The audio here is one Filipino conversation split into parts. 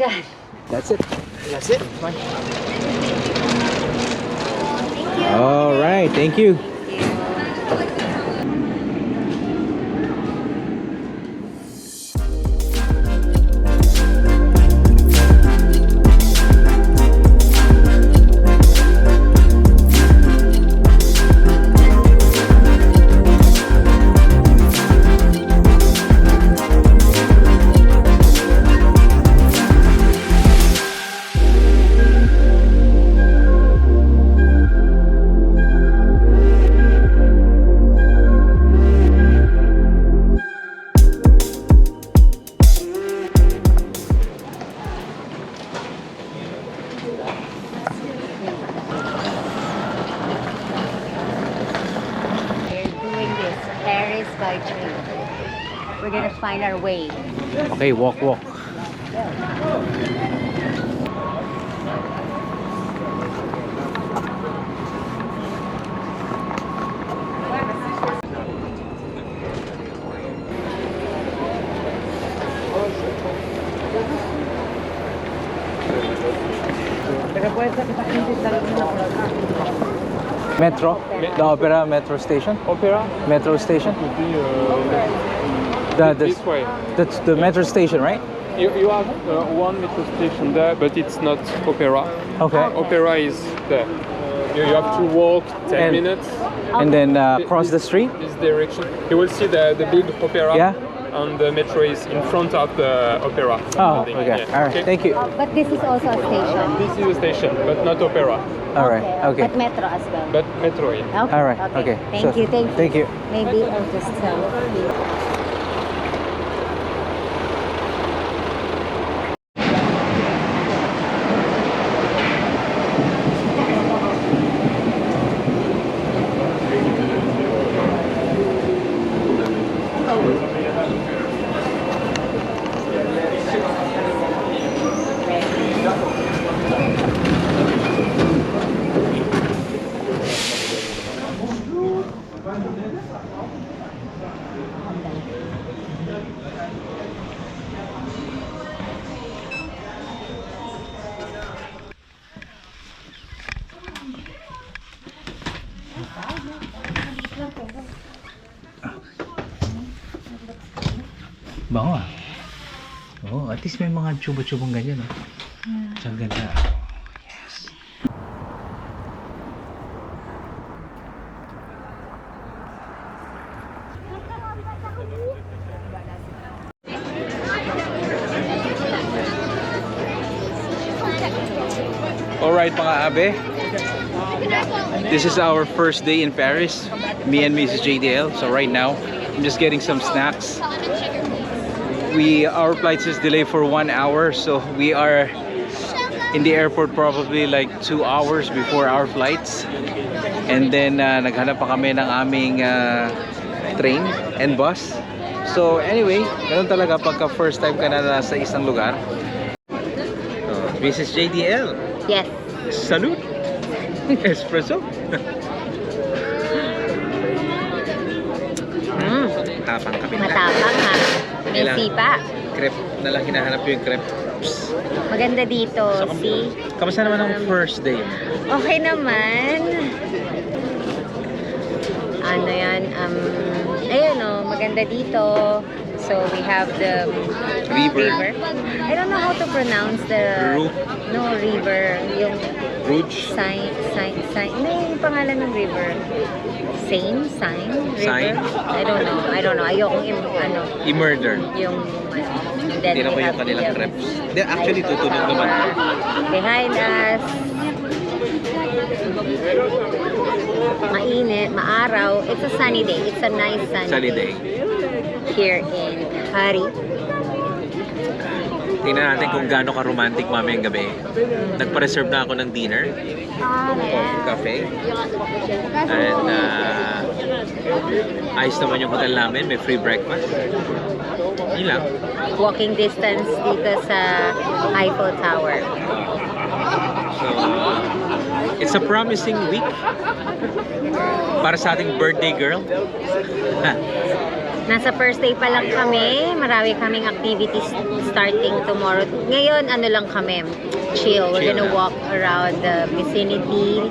done. That's it. That's it. Fine. All right, thank you. By train. We're gonna find our way. Okay, walk. Metro? The Opera Metro Station? Opera? Metro Station? Would be This way. That's the metro station, right? You have one metro station there, but it's not Opera. Okay. Opera is there. You have to walk 10 minutes. And then cross the street? This direction. You will see the big Opera. Yeah. And the metro is in front of the Opera. Oh, building. okay. Yeah. All right. Okay. Thank you. But this is also a station. This is a station, but not Opera. All right. Okay. But metro as well. But metro, yeah. Okay. All right. Okay. Thank Sure. you. Thank you. Maybe I'll just tell. Bango ah. Oh, at least may mga tubo-tubong ganyan, oh. Ang ganda. Yes. Alright mga abe, this is our first day in Paris, me and Mrs. JDL. So right now I'm just getting some snacks. Our flight is delayed for 1 hour, so we are in the airport probably like 2 hours before our flights. And then naghanap pa kami ng aming train and bus. So anyway, ganun talaga pagka first time ka na nasa isang lugar. So, Mrs. JDL. Yes. Salud. Espresso. Tapang kami. Matapang ha. May sipa. Crepe na lang hinahanap yung crepe. Maganda dito. So, See? kamusta naman ang first day? Okay naman. Ano yan? Ayun o, maganda dito. So we have the River. I don't know how to pronounce the river. Yung Rouge. sign. Ano yung pangalan ng river? Sign? River? I don't know. Ayokong I-murder. yung then Tira ko we yung have kanilang the- crepes. Hindi, actually tutunog naman. Behind us, mainit, maaraw. It's a sunny day. It's a nice sunny day here in Paris. Tingnan natin kung gaano ka-romantic mamayang gabi. Nagpa-reserve na ako ng dinner. Cafe. And ayos naman yung hotel namin. May free breakfast. Yun lang. Walking distance dito sa Eiffel Tower. So, it's a promising week para sa ating birthday girl. Nasa first day pa lang kami. Marami kaming activities starting tomorrow. Ngayon, ano lang kami, chill. We're Chill gonna lang. walk around the vicinity,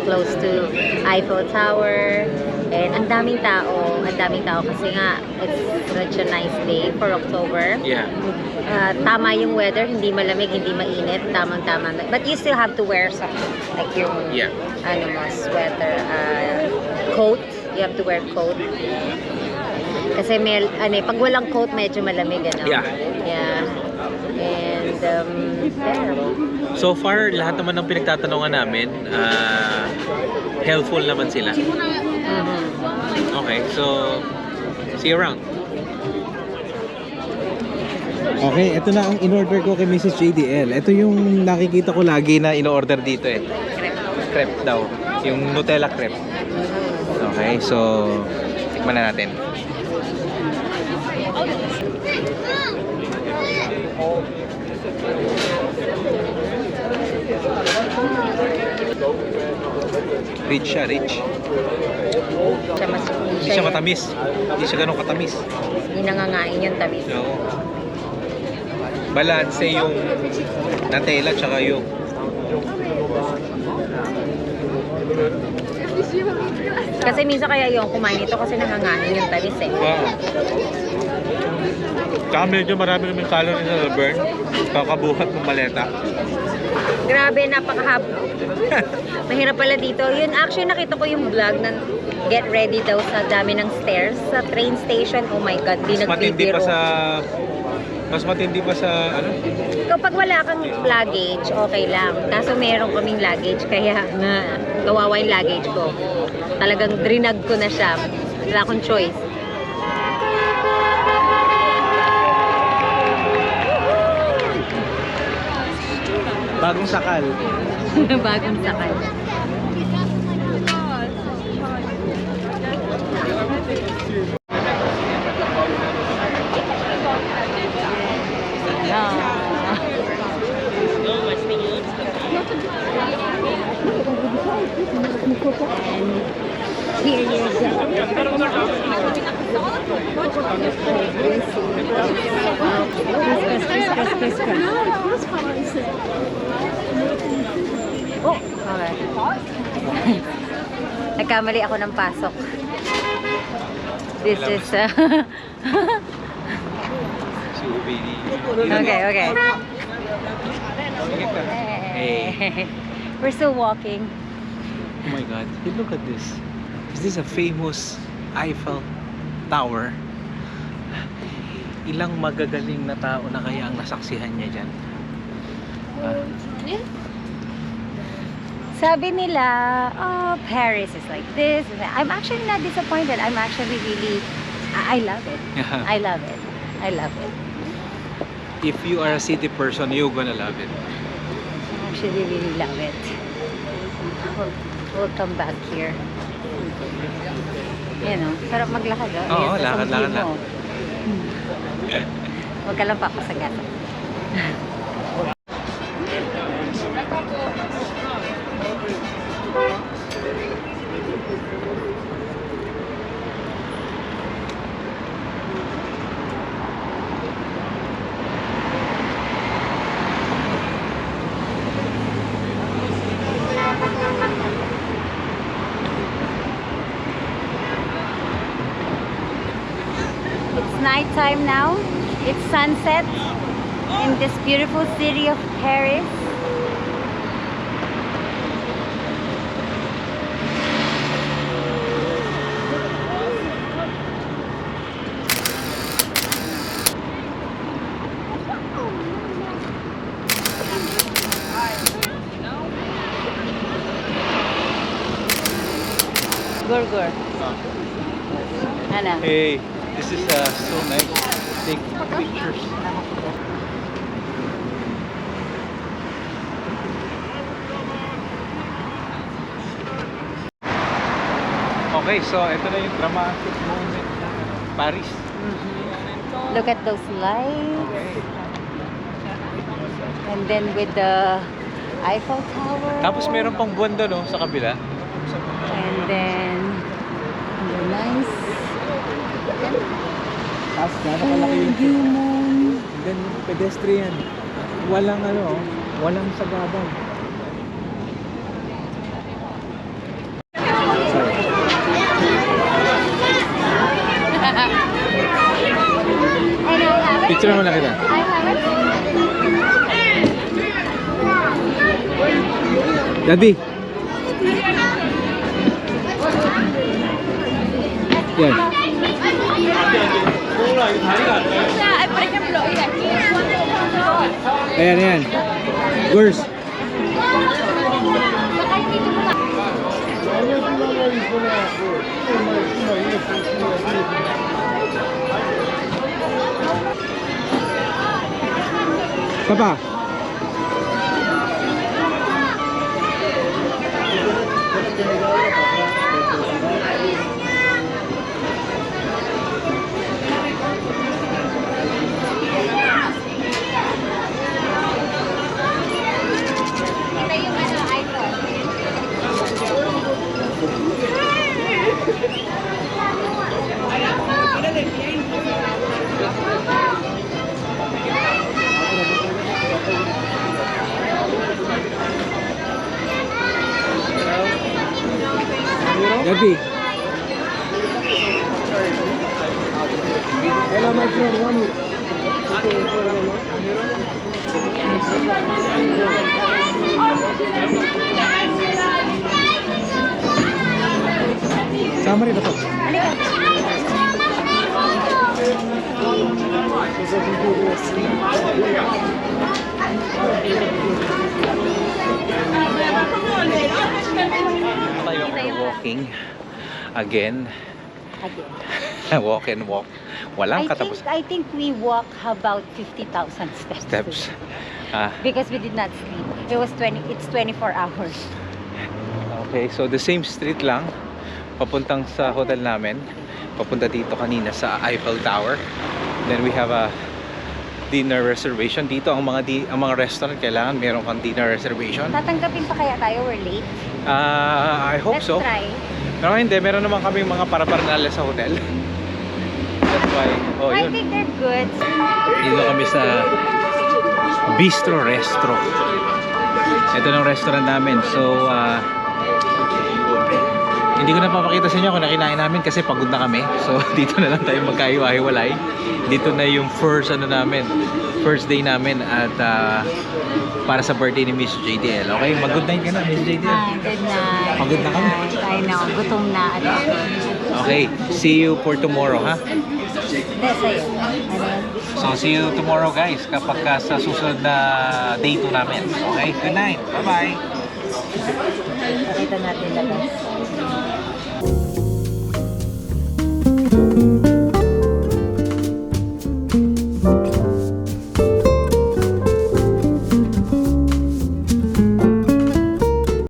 close to Eiffel Tower. And ang daming tao. Ang daming tao kasi nga, it's such a nice day for October. Yeah. Tama yung weather, hindi malamig, hindi mainit, tamang-tama. But you still have to wear something, like yung Yeah. ano mo, sweater, coat. You have to wear coat. Kasi may, pag walang coat, medyo malamig, ano? Yeah. Yeah. And, there. So far, lahat naman ng pinagtatanungan namin, helpful naman sila. Okay, so see you around. Okay, ito na ang in-order ko kay Mrs. JDL. Ito yung nakikita ko lagi na in-order dito eh. Crepe daw. Yung Nutella crepe. Okay, so tikman na natin. Rich siya, rich. Hindi siya matamis. Hindi siya ganun katamis. Hindi nangangain yung tamis. So, balanse yung Nutella tsaka yung Kasi minsan kaya yung kumain ito kasi nangangain yung tamis eh. wow. Tsaka medyo marami naman calories na burn. Kakabuhat ng maleta. Grabe, napakahab. Mahirap pala dito. Yun, actually nakita ko yung vlog na get ready daw sa dami ng stairs sa train station. Oh my God, di Mas matindi nagbibiro. pa sa ano? Kapag wala kang luggage, okay lang. Kaso meron kaming luggage, kaya kawawa yung luggage ko. Talagang drinag ko na siya. Wala akong choice. Bagong sakal. Bagong sakal. Here you Oh, okay. Nagkamali ako ng pasok. This is Si UBD. okay. Hey. We're still walking. Oh my God. Hey, look at this. Is this a famous Eiffel Tower? Ilang magagaling na tao na kaya ang nasaksihan niya dyan? Sabi nila, oh, Paris is like this. I'm actually not disappointed. I'm actually really, I love it. I love it. I love it. If you are a city person, you're gonna love it. I actually really love it. We'll come back here. You know, sarap maglakad. Oo, Yan, lakad-lakad lang. Huwag ka lang papasagatan. It's nighttime now. It's sunset in this beautiful city of Paris. Burger. Ano? Hey, this is so nice. Take pictures. Okay, so ito na yung dramatic moment ng Paris. Look at those lights. And then with the Eiffel Tower. Tapos meron pang buwan doon, no, sa kabila. And then the nice As gano'n kalaki yung human. then pedestrian. Walang ano, walang sagabal. Picture mo lang kita. Daddy. Yan. Ayan, ayan. Girls. Papa. Gabi. Hello, my friend. 1 minute. Sama rin ito. Tayo walking again. Walk and walk. Walang katapos. I think we walk about 50,000 steps. Because we did not sleep. It's 24 hours. Okay, so the same street lang papuntang sa hotel namin. Papunta dito kanina sa Eiffel Tower. Then we have a dinner reservation dito. Ang mga restaurant kailangan meron kang dinner reservation. Tatanggapin pa kaya tayo? We're late. I hope Let's so. try. Pero hindi, meron naman kaming mga para-parnala sa hotel. That's why. Oh, I yun. think they're good. Dito kami sa Bistro Restro. Ito ng restaurant namin. So, hindi ko na papakita sa inyo kung nakinain namin kasi pagod na kami. So, dito na lang tayo magkahiwa-hiwalay. Dito na yung first day namin at para sa birthday ni Miss JDL. Okay, mag-good night ka na, Miss JDL. Good night. Pagod na kami. I know. Gutom na. Okay, see you for tomorrow, ha? Sa'yo. So, see you tomorrow, guys, kapag sa susunod na day 2 namin. Okay, good night. Bye-bye. Pakita natin labas.